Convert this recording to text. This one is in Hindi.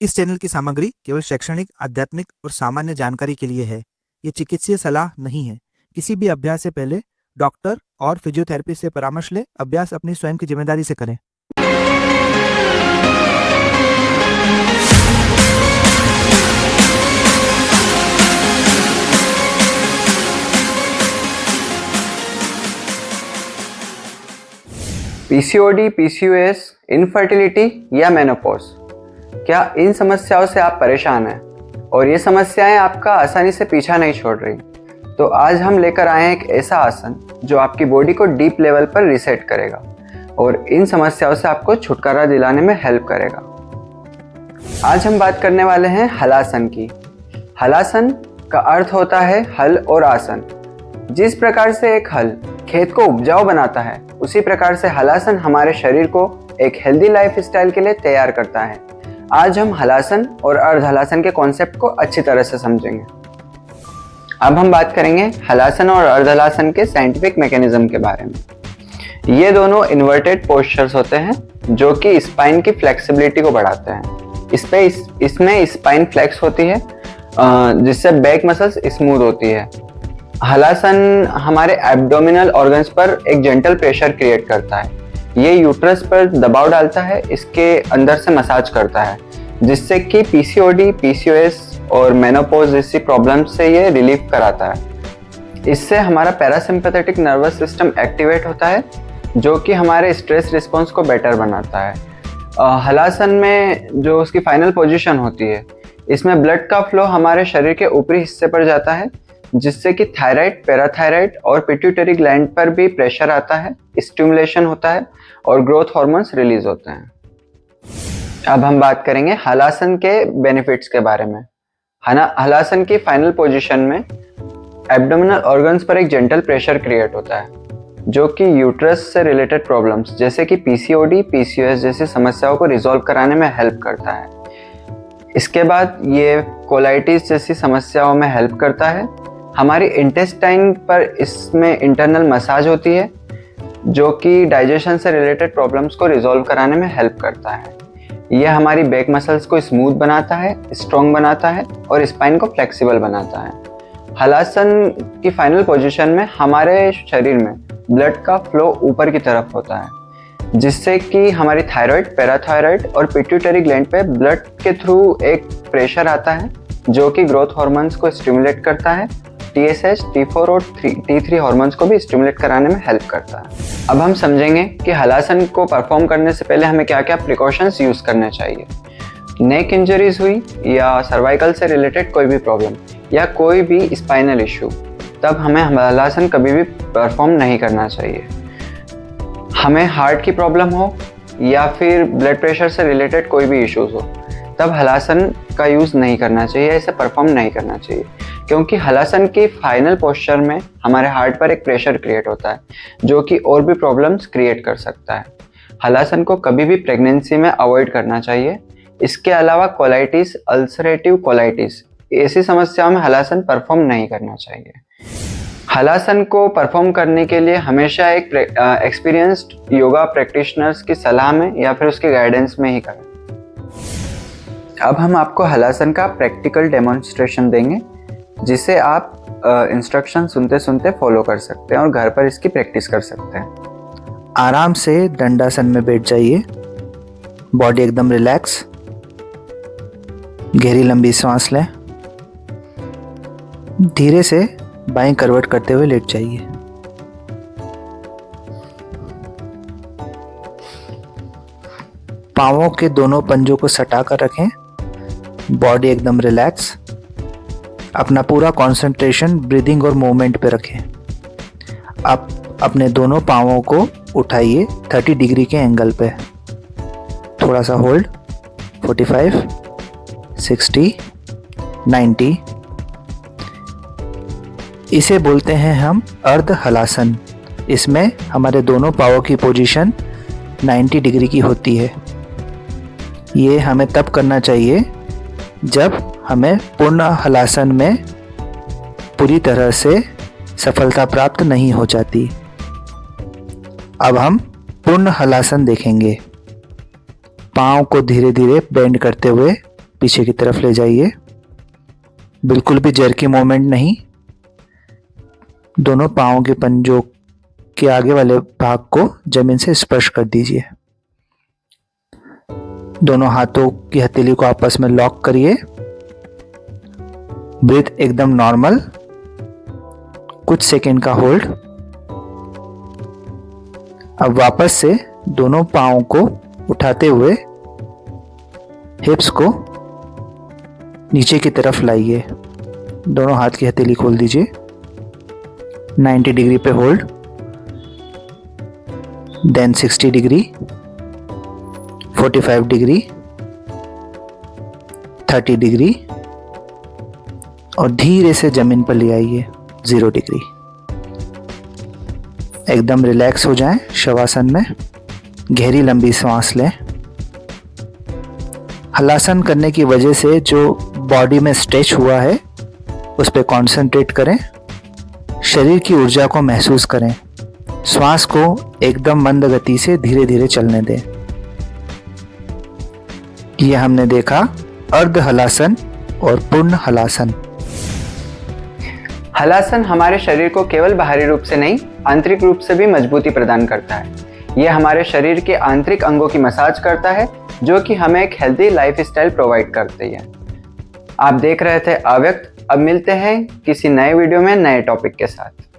इस चैनल की सामग्री केवल शैक्षणिक, आध्यात्मिक और सामान्य जानकारी के लिए है। ये चिकित्सीय सलाह नहीं है। किसी भी अभ्यास से पहले डॉक्टर और फिजियोथेरेपिस्ट से परामर्श लें। अभ्यास अपनी स्वयं की जिम्मेदारी से करें। पीसीओडी, पीसीओएस, इनफर्टिलिटी या मेनोपॉज, क्या इन समस्याओं से आप परेशान हैं और ये समस्याएं आपका आसानी से पीछा नहीं छोड़ रही? तो आज हम लेकर आए हैं एक ऐसा आसन जो आपकी बॉडी को डीप लेवल पर रीसेट करेगा और इन समस्याओं से आपको छुटकारा दिलाने में हेल्प करेगा। आज हम बात करने वाले हैं हलासन की। हलासन का अर्थ होता है हल और आसन। जिस प्रकार से एक हल खेत को उपजाऊ बनाता है, उसी प्रकार से हलासन हमारे शरीर को एक हेल्दी लाइफ स्टाइल के लिए तैयार करता है। आज हम हलासन और अर्ध हलासन के कॉन्सेप्ट को अच्छी तरह से समझेंगे। अब हम बात करेंगे हलासन और अर्ध हलासन के साइंटिफिक मैकेनिज्म के बारे में। ये दोनों इन्वर्टेड पोस्चर्स होते हैं जो कि स्पाइन की फ्लेक्सिबिलिटी को बढ़ाते हैं। इसमें स्पाइन फ्लेक्स होती है जिससे बैक मसल्स स्मूथ होती है। हलासन हमारे एब्डोमिनल ऑर्गन्स पर एक जेंटल प्रेशर क्रिएट करता है। ये यूट्रस पर दबाव डालता है, इसके अंदर से मसाज करता है, जिससे कि पीसीओडी, पीसीओएस और मेनोपॉज जैसी प्रॉब्लम से ये रिलीफ कराता है। इससे हमारा पैरासिम्पैथेटिक नर्वस सिस्टम एक्टिवेट होता है जो कि हमारे स्ट्रेस रिस्पॉन्स को बेटर बनाता है। हलासन में जो उसकी फाइनल पोजीशन होती है, इसमें ब्लड का फ्लो हमारे शरीर के ऊपरी हिस्से पर जाता है, जिससे कि थायराइड, पैराथायराइड और पिट्यूटरी ग्लैंड पर भी प्रेशर आता है, स्टिमुलेशन होता है और ग्रोथ हार्मोन्स रिलीज होते हैं। अब हम बात करेंगे हलासन के बेनिफिट्स के बारे में। हलासन की फाइनल पोजीशन में एब्डोमिनल ऑर्गन्स पर एक जेंटल प्रेशर क्रिएट होता है जो कि यूट्रस से रिलेटेड प्रॉब्लम्स जैसे कि पीसीओडी, पीसीओएस जैसी समस्याओं को रिजॉल्व कराने में हेल्प करता है। इसके बाद ये कोलाइटिस जैसी समस्याओं में हेल्प करता है। हमारी इंटेस्टाइन पर इसमें इंटरनल मसाज होती है जो कि डाइजेशन से रिलेटेड प्रॉब्लम्स को रिजॉल्व कराने में हेल्प करता है। यह हमारी बैक मसल्स को स्मूथ बनाता है, स्ट्रॉन्ग बनाता है और स्पाइन को फ्लेक्सिबल बनाता है। हलासन की फाइनल पोजीशन में हमारे शरीर में ब्लड का फ्लो ऊपर की तरफ होता है, जिससे कि हमारी थायराइड, पैराथायराइड और पिट्यूटरी ग्लैंड पे ब्लड के थ्रू एक प्रेशर आता है जो कि ग्रोथ हार्मोन्स को स्टिमुलेट करता है। TSH, T4 और T3 हार्मोन्स को भी स्टिमुलेट कराने में हेल्प करता है। अब हम समझेंगे कि हलासन को परफॉर्म करने से पहले हमें क्या क्या प्रिकॉशंस यूज करने चाहिए। नेक इंजरीज हुई या सर्वाइकल से रिलेटेड कोई भी प्रॉब्लम या कोई भी स्पाइनल इशू, तब हमें हलासन कभी भी परफॉर्म नहीं करना चाहिए। हमें हार्ट की प्रॉब्लम हो या फिर ब्लड प्रेशर से रिलेटेड कोई भी इश्यूज हो, तब हलासन का यूज़ नहीं करना चाहिए, इसे परफॉर्म नहीं करना चाहिए, क्योंकि हलासन की फाइनल पोस्चर में हमारे हार्ट पर एक प्रेशर क्रिएट होता है जो कि और भी प्रॉब्लम्स क्रिएट कर सकता है। हलासन को कभी भी प्रेगनेंसी में अवॉइड करना चाहिए। इसके अलावा कोलाइटिस, अल्सरेटिव कोलाइटिस, ऐसी समस्याओं में हलासन परफॉर्म नहीं करना चाहिए। हलासन को परफॉर्म करने के लिए हमेशा एक एक्सपीरियंस्ड योगा प्रैक्टिशनर्स की सलाह में या फिर उसके गाइडेंस में ही करें। अब हम आपको हलासन का प्रैक्टिकल डेमोन्स्ट्रेशन देंगे जिसे आप इंस्ट्रक्शन सुनते सुनते फॉलो कर सकते हैं और घर पर इसकी प्रैक्टिस कर सकते हैं। आराम से दंडासन में बैठ जाइए। बॉडी एकदम रिलैक्स। गहरी लंबी सांस लें। धीरे से बाएं करवट करते हुए लेट जाइए। पांवों के दोनों पंजों को सटा कर रखें। बॉडी एकदम रिलैक्स। अपना पूरा कंसंट्रेशन ब्रीदिंग और मूवमेंट पे रखें। अब अपने दोनों पांवों को उठाइए 30 डिग्री के एंगल पे। थोड़ा सा होल्ड। 45, 60, 90। इसे बोलते हैं हम अर्ध हलासन। इसमें हमारे दोनों पांवों की पोजीशन 90 डिग्री की होती है। ये हमें तब करना चाहिए जब हमें पूर्ण हलासन में पूरी तरह से सफलता प्राप्त नहीं हो जाती। अब हम पूर्ण हलासन देखेंगे। पाँव को धीरे धीरे बेंड करते हुए पीछे की तरफ ले जाइए। बिल्कुल भी जर्की मूवमेंट नहीं। दोनों पाँव के पंजों के आगे वाले भाग को जमीन से स्पर्श कर दीजिए। दोनों हाथों की हथेली को आपस में लॉक करिए। ब्रीथ एकदम नॉर्मल, कुछ सेकंड का होल्ड। अब वापस से दोनों पाँव को उठाते हुए हिप्स को नीचे की तरफ लाइए। दोनों हाथ की हथेली खोल दीजिए। 90 डिग्री पे hold, then 60 degree, 45 degree, 30 degree और धीरे से जमीन पर ले आइए 0 डिग्री। एकदम रिलैक्स हो जाएं शवासन में। गहरी लंबी सांस लें। हलासन करने की वजह से जो बॉडी में स्ट्रेच हुआ है उस पर कॉन्सेंट्रेट करें। शरीर की ऊर्जा को महसूस करें। श्वास को एकदम मंद गति से धीरे धीरे चलने दें। यह हमने देखा अर्ध हलासन और पूर्ण हलासन। हलासन हमारे शरीर को केवल बाहरी रूप से नहीं, आंतरिक रूप से भी मजबूती प्रदान करता है। यह हमारे शरीर के आंतरिक अंगों की मसाज करता है, जो कि हमें एक हेल्दी लाइफस्टाइल प्रोवाइड करती है। आप देख रहे थे अव्यक्त। अब मिलते हैं किसी नए वीडियो में नए टॉपिक के साथ।